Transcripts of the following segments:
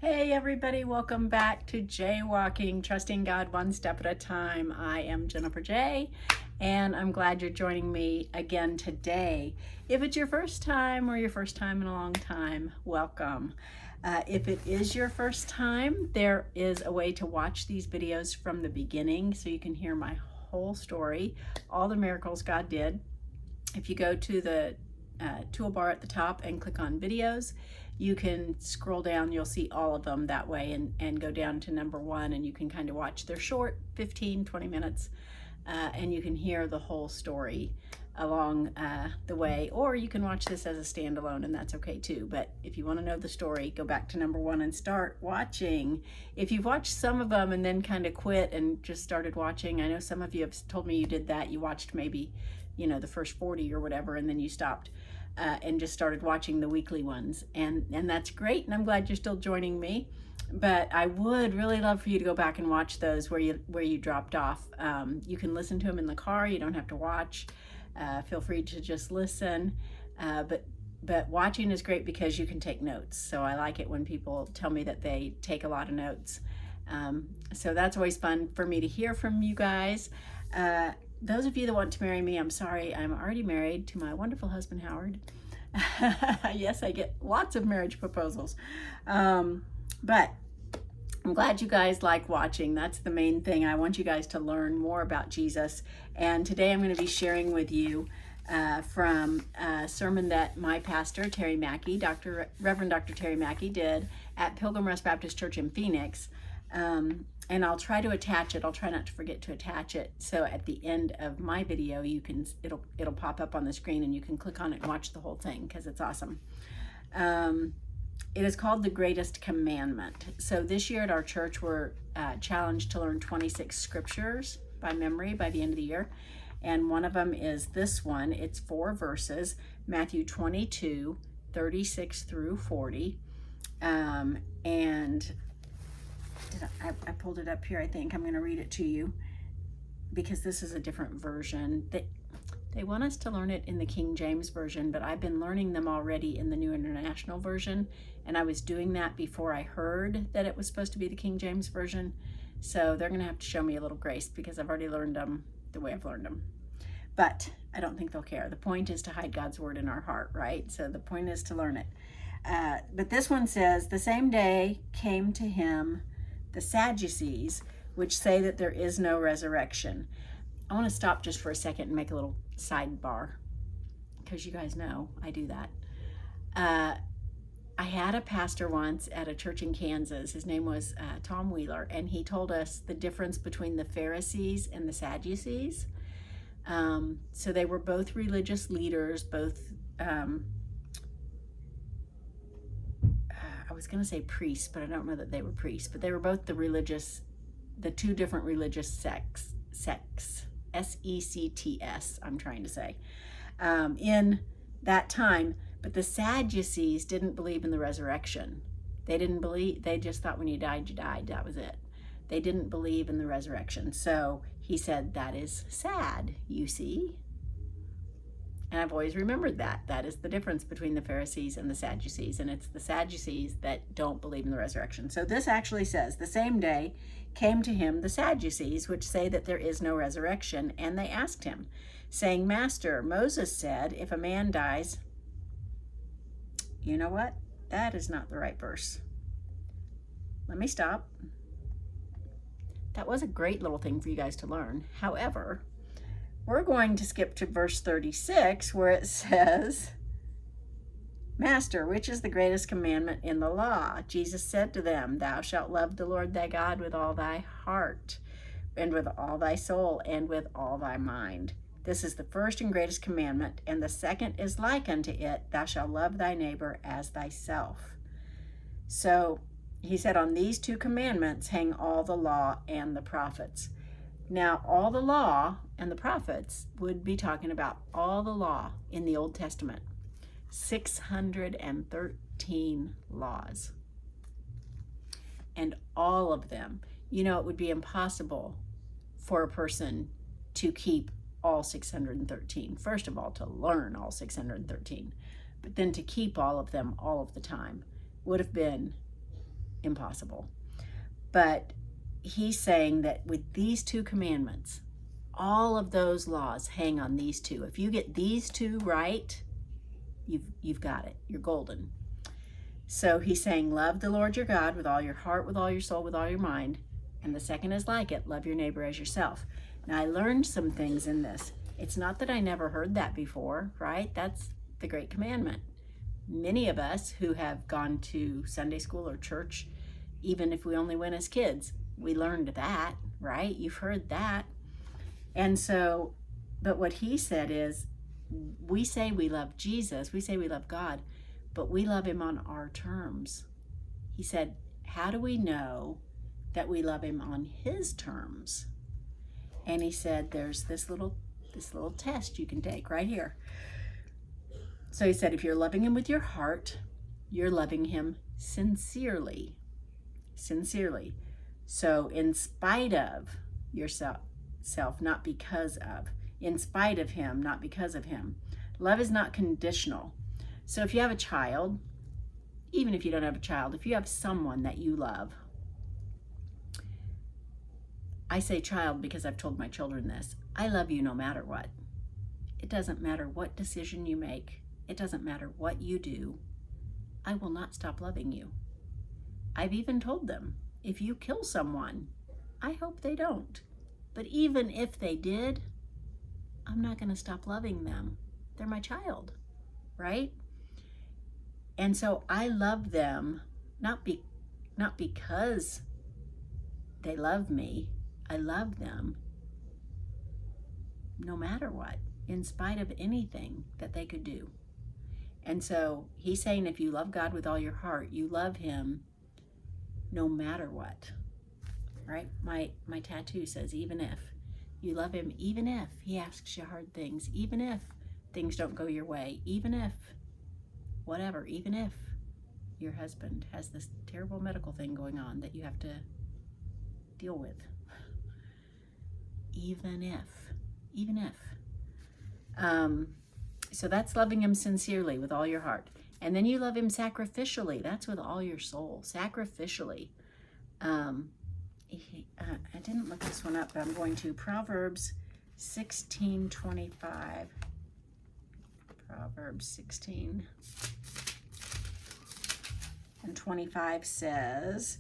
Hey everybody, welcome back to Jaye Walking, Trusting God One Step at a Time. I am Jennifer Jaye, and I'm glad you're joining me again today. If it's your first time or your first time in a long time, welcome. If it is your first time, there is a way to watch these videos from the beginning so you can hear my whole story, all the miracles God did. If you go to the toolbar at the top and click on videos, you can scroll down, you'll see all of them that way, and go down to number 1, and you can kind of watch. They're short, 15-20 minutes, and you can hear the whole story along the way, or you can watch this as a standalone, and that's okay too. But if you want to know the story, go back to number 1 and start watching. If you've watched some of them and then kind of quit and just started watching, I know some of you have told me you did that. You watched maybe the first 40 or whatever, and then you stopped and just started watching the weekly ones, and that's great, and I'm glad you're still joining me. But I would really love for you to go back and watch those where you dropped off. You can listen to them in the car, you don't have to watch. Feel free to just listen, but watching is great because you can take notes. So I like it when people tell me that they take a lot of notes. So that's always fun for me to hear from you guys. Those of you that want to marry me, I'm sorry, I'm already married to my wonderful husband, Howard. Yes, I get lots of marriage proposals. But I'm glad you guys like watching. That's the main thing. I want you guys to learn more about Jesus. And today I'm going to be sharing with you from a sermon that my pastor, Terry Mackey, Reverend Dr. Terry Mackey, did at Pilgrim Rest Baptist Church in Phoenix. And I'll try to attach it. I'll try not to forget to attach it. So at the end of my video, it'll pop up on the screen and you can click on it and watch the whole thing because it's awesome. It is called The Greatest Commandment. So this year at our church, we're challenged to learn 26 scriptures by memory by the end of the year. And one of them is this one. It's 4 verses, Matthew 22, 36 through 40. And I pulled it up here. I think I'm going to read it to you because this is a different version. They want us to learn it in the King James Version, but I've been learning them already in the New International Version, and I was doing that before I heard that it was supposed to be the King James Version. So they're going to have to show me a little grace because I've already learned them the way I've learned them. But I don't think they'll care. The point is to hide God's word in our heart, right? So the point is to learn it. But this one says, the same day came to him the Sadducees, which say that there is no resurrection. I want to stop just for a second and make a little sidebar because you guys know I do that. I had a pastor once at a church in Kansas. His name was Tom Wheeler, and he told us the difference between the Pharisees and the Sadducees. So they were both religious leaders, both I was going to say priests, but I don't know that they were priests, but they were both the two different religious sects, S-E-C-T-S, I'm trying to say, in that time. But the Sadducees didn't believe in the resurrection. They just thought when you died, you died. That was it. They didn't believe in the resurrection. So he said, that is sad, you see. And I've always remembered that. That is the difference between the Pharisees and the Sadducees. And it's the Sadducees that don't believe in the resurrection. So this actually says, the same day came to him the Sadducees, which say that there is no resurrection. And they asked him, saying, Master, Moses said, if a man dies, you know what? That is not the right verse. Let me stop. That was a great little thing for you guys to learn. However, we're going to skip to verse 36 where it says, Master, which is the greatest commandment in the law? Jesus said to them, Thou shalt love the Lord thy God with all thy heart, and with all thy soul, and with all thy mind. This is the first and greatest commandment, and the second is like unto it, Thou shalt love thy neighbor as thyself. So he said, on these 2 commandments hang all the law and the prophets. Now, all the law and the prophets would be talking about all the law in the Old Testament. 613 laws. And all of them, it would be impossible for a person to keep all 613. First of all, to learn all 613, but then to keep all of them all of the time would have been impossible. But he's saying that with these two commandments, all of those laws hang on these two. If you get these two right, you've got it. You're golden. So he's saying, love the Lord your God with all your heart, with all your soul, with all your mind. And the second is like it, love your neighbor as yourself. Now, I learned some things in this. It's not that I never heard that before, right? That's the great commandment. Many of us who have gone to Sunday school or church, even if we only went as kids, we learned that, right? You've heard that. And so, but what he said is, we say we love Jesus, we say we love God, but we love him on our terms. He said, how do we know that we love him on his terms? And he said, there's this little test you can take right here. So he said, if you're loving him with your heart, you're loving him sincerely. Sincerely. So in spite of yourself, not because of. In spite of him, not because of him. Love is not conditional. So if you have a child, even if you don't have a child, if you have someone that you love, I say child because I've told my children this. I love you no matter what. It doesn't matter what decision you make. It doesn't matter what you do. I will not stop loving you. I've even told them, if you kill someone, I hope they don't. But even if they did, I'm not going to stop loving them. They're my child, right? And so I love them, not because they love me. I love them no matter what, in spite of anything that they could do. And so he's saying, if you love God with all your heart, you love him no matter what, right? My tattoo says, even if. You love him even if he asks you hard things, even if things don't go your way, even if whatever, even if your husband has this terrible medical thing going on that you have to deal with. Even if. So that's loving him sincerely with all your heart. And then you love him sacrificially. That's with all your soul, sacrificially. I didn't look this one up, but I'm going to Proverbs 16:25. Proverbs 16:25 says,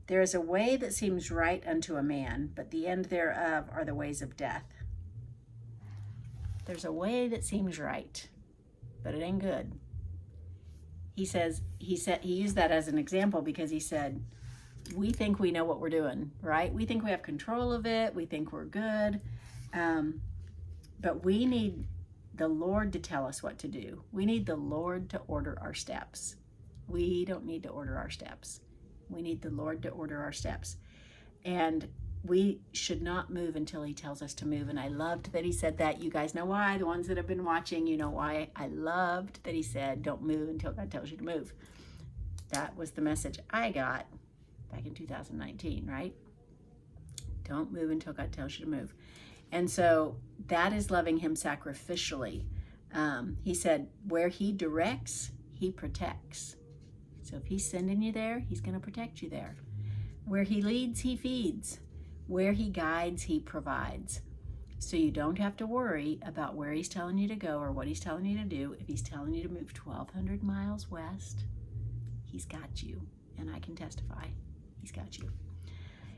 there is a way that seems right unto a man, but the end thereof are the ways of death. There's a way that seems right, but it ain't good. He used that as an example because he said, we think we know what we're doing, right? We think we have control of it. We think we're good. But we need the Lord to tell us what to do. We need the Lord to order our steps. We don't need to order our steps. We need the Lord to order our steps. And we should not move until he tells us to move. And I loved that he said that. You guys know why. The ones that have been watching, you know why. I loved that he said, don't move until God tells you to move. That was the message I got back in 2019, right? Don't move until God tells you to move. And so that is loving him sacrificially. He said, where he directs, he protects. So if he's sending you there, he's going to protect you there. Where he leads, he feeds. Where he guides, he provides. So you don't have to worry about where he's telling you to go or what he's telling you to do. If he's telling you to move 1,200 miles west, he's got you. And I can testify, he's got you.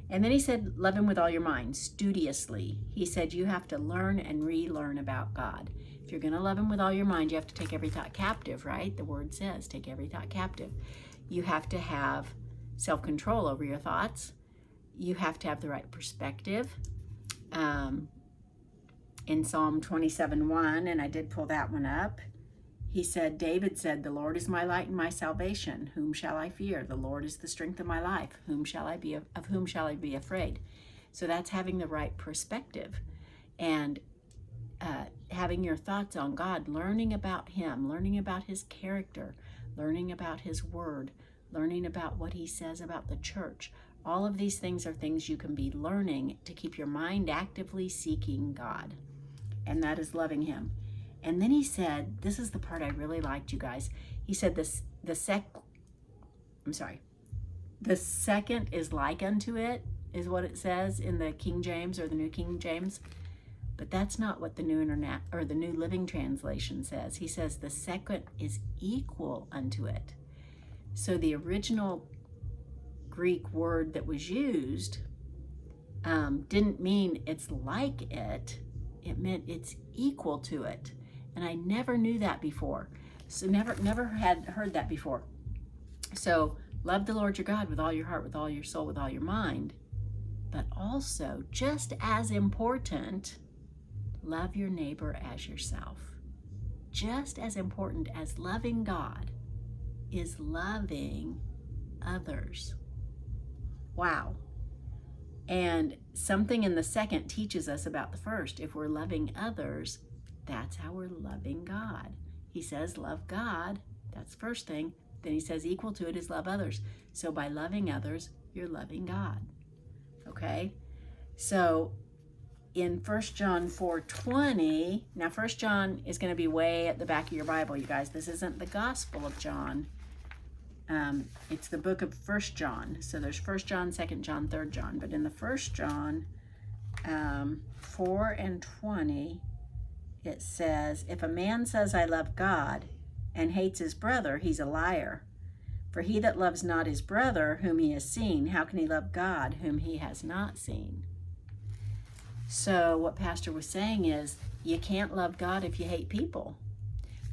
And then he said, love him with all your mind, studiously. He said you have to learn and relearn about God. If you're going to love him with all your mind, you have to take every thought captive, right? The word says, take every thought captive. You have to have self-control over your thoughts. You have to have the right perspective. In Psalm 27:1, and I did pull that one up, he said, David said, the Lord is my light and my salvation. Whom shall I fear? The Lord is the strength of my life. Of whom shall I be afraid? So that's having the right perspective and having your thoughts on God, learning about him, learning about his character, learning about his word, learning about what he says about the church. All of these things are things you can be learning to keep your mind actively seeking God. And that is loving him. And then he said, this is the part I really liked, you guys. He said The second is like unto it, is what it says in the King James or the New King James. But that's not what the New or the New Living Translation says. He says the second is equal unto it. So the original Greek word that was used didn't mean it's like it. It meant it's equal to it. And I never knew that before. So never had heard that before. So love the Lord your God with all your heart, with all your soul, with all your mind. But also, just as important, love your neighbor as yourself. Just as important as loving God is loving others. Wow. And something in the second teaches us about the first. If we're loving others, that's how we're loving God. He says, love God. That's the first thing. Then he says, equal to it is love others. So by loving others, you're loving God. Okay? So in 1 John 4:20, now 1 John is going to be way at the back of your Bible, you guys. This isn't the Gospel of John. It's the book of 1 John. So there's 1 John, 2 John, 3 John. But in the 1 John 4:20, it says, if a man says, I love God, and hates his brother, he's a liar. For he that loves not his brother whom he has seen, how can he love God whom he has not seen? So what Pastor was saying is, you can't love God if you hate people.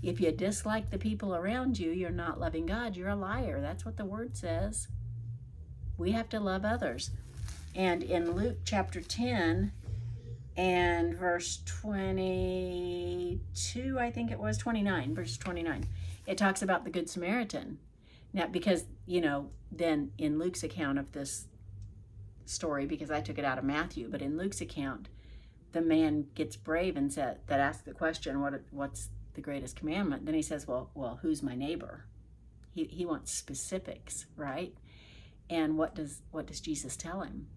If you dislike the people around you, you're not loving God. You're a liar. That's what the word says. We have to love others. And in Luke chapter 10 and verse 22, I think it was 29, verse 29, it talks about the Good Samaritan. Now, because, then in Luke's account of this story, because I took it out of Matthew, but in Luke's account, the man gets brave and asks the question, what's the greatest commandment? Then he says, well, who's my neighbor? He wants specifics, right? And what does Jesus tell him?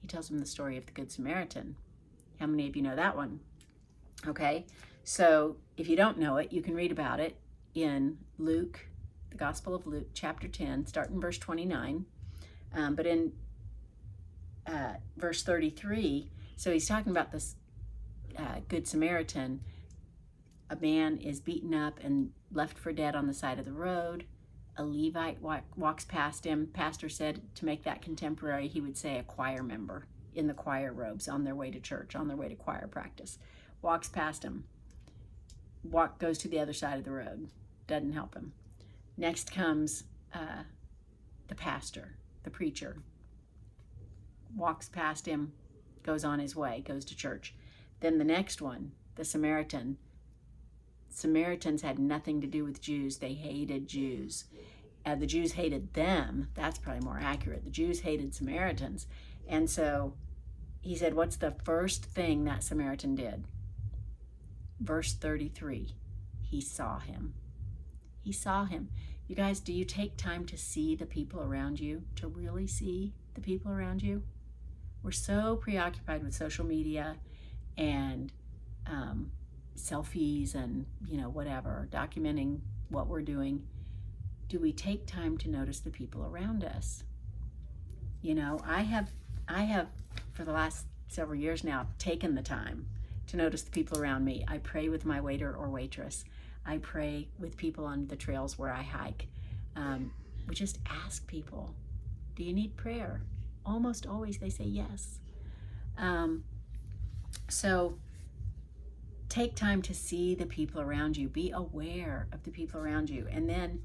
He tells him the story of the Good Samaritan. How many of you know that one? Okay, so if you don't know it, you can read about it in Luke, the Gospel of Luke, chapter 10, starting verse 29. But in verse 33, so he's talking about this Good Samaritan. A man is beaten up and left for dead on the side of the road. A Levite walks past him. Pastor said to make that contemporary, he would say a choir member in the choir robes on their way to church, on their way to choir practice. Walks past him. Goes to the other side of the road. Doesn't help him. Next comes the pastor, the preacher. Walks past him, goes on his way, goes to church. Then the next one, the Samaritan. Samaritans had nothing to do with Jews. They hated Jews. The Jews hated them. That's probably more accurate. The Jews hated Samaritans. And so he said, what's the first thing that Samaritan did? Verse 33, he saw him. He saw him. You guys, do you take time to see the people around you? To really see the people around you? We're so preoccupied with social media and selfies and, whatever, documenting what we're doing. Do we take time to notice the people around us? I have for the last several years now taken the time to notice the people around me. I pray with my waiter or waitress. I pray with people on the trails where I hike. We just ask people, do you need prayer? Almost always they say yes. So take time to see the people around you. Be aware of the people around you. And then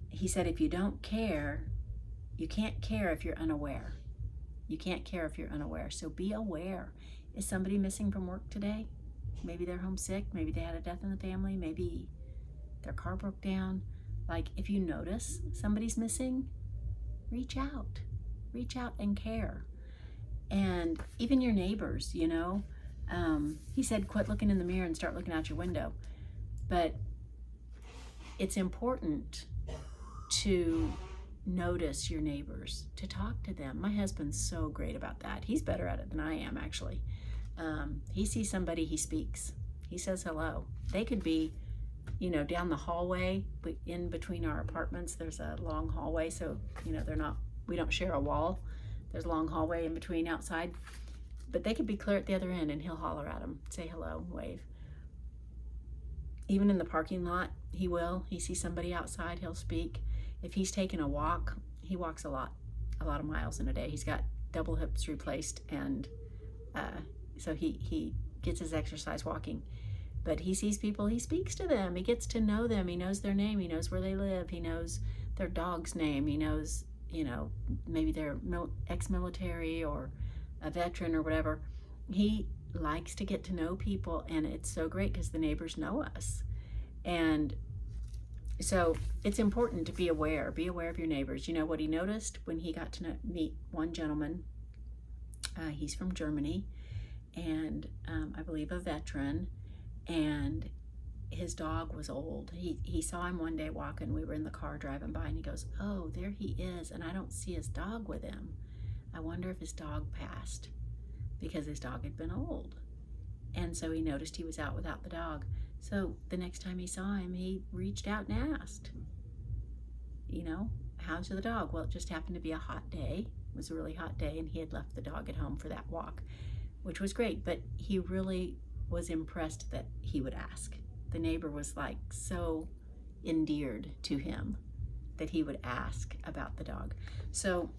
he said, if you don't care, you can't care if you're unaware. You can't care if you're unaware. So be aware. Is somebody missing from work today? Maybe they're homesick. Maybe they had a death in the family. Maybe their car broke down. Like, if you notice somebody's missing, reach out. Reach out and care. And even your neighbors, he said, quit looking in the mirror and start looking out your window. But it's important to notice your neighbors, to talk to them. My husband's so great about that. He's better at it than I am, actually. He sees somebody, he speaks. He says hello. They could be, down the hallway, but in between our apartments, there's a long hallway, so, they're not We don't share a wall. There's a long hallway in between outside. But they could be clear at the other end, and he'll holler at them, say hello, wave. Even in the parking lot, he will. He sees somebody outside, he'll speak. If he's taking a walk, he walks a lot of miles in a day. He's got double hips replaced, and so he gets his exercise walking. But he sees people, he speaks to them, he gets to know them, he knows their name, he knows where they live, he knows their dog's name, he knows, maybe they're ex-military or a veteran or whatever. He likes to get to know people, and it's so great because the neighbors know us. And so it's important to be aware of your neighbors. You know what he noticed when he got to meet one gentleman? He's from Germany, and I believe a veteran, and his dog was old. He saw him one day walking. We were in the car driving by, and he goes, "Oh, there he is, and I don't see his dog with him. I wonder if his dog passed," because his dog had been old. And so he noticed he was out without the dog. So the next time he saw him, he reached out and asked, "How's the dog?" Well, it just happened to be a hot day. It was a really hot day, and he had left the dog at home for that walk, which was great. But he really was impressed that he would ask. The neighbor was like so endeared to him that he would ask about the dog. So,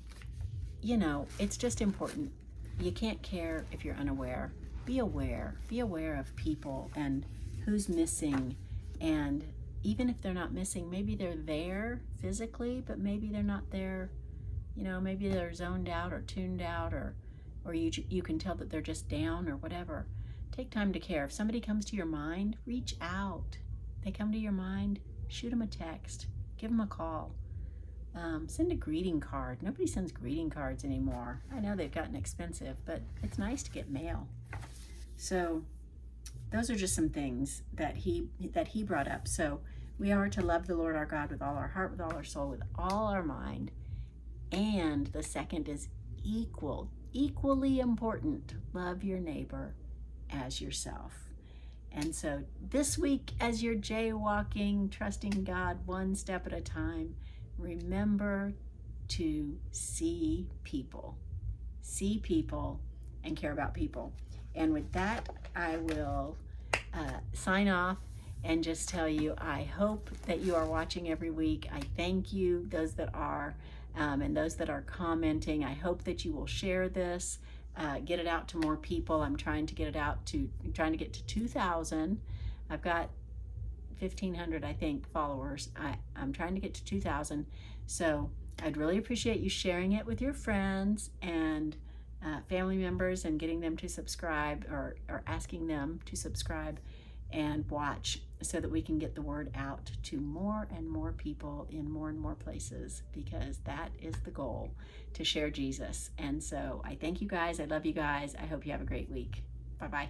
it's just important. You can't care if you're unaware. Be aware. Be aware of people and who's missing. And even if they're not missing, maybe they're there physically, but maybe they're not there. Maybe they're zoned out or tuned out, or you can tell that they're just down or whatever. Take time to care. If somebody comes to your mind, reach out. They come to your mind, shoot them a text, give them a call. Send a greeting card. Nobody sends greeting cards anymore. I know they've gotten expensive, but it's nice to get mail. So those are just some things that he brought up. So we are to love the Lord our God with all our heart, with all our soul, with all our mind. And the second is equally important. Love your neighbor as yourself. And so this week, as you're jaywalking, trusting God one step at a time, remember to see people and care about people. And with that, I will sign off and just tell you, I hope that you are watching every week. I thank you, those that are, and those that are commenting. I hope that you will share this, get it out to more people. I'm trying to get to 2,000. I've got 1,500, I think, followers. I'm trying to get to 2,000. So I'd really appreciate you sharing it with your friends and family members, and getting them to subscribe, or asking them to subscribe and watch, so that we can get the word out to more and more people in more and more places, because that is the goal, to share Jesus. And so I thank you guys. I love you guys. I hope you have a great week. Bye-bye.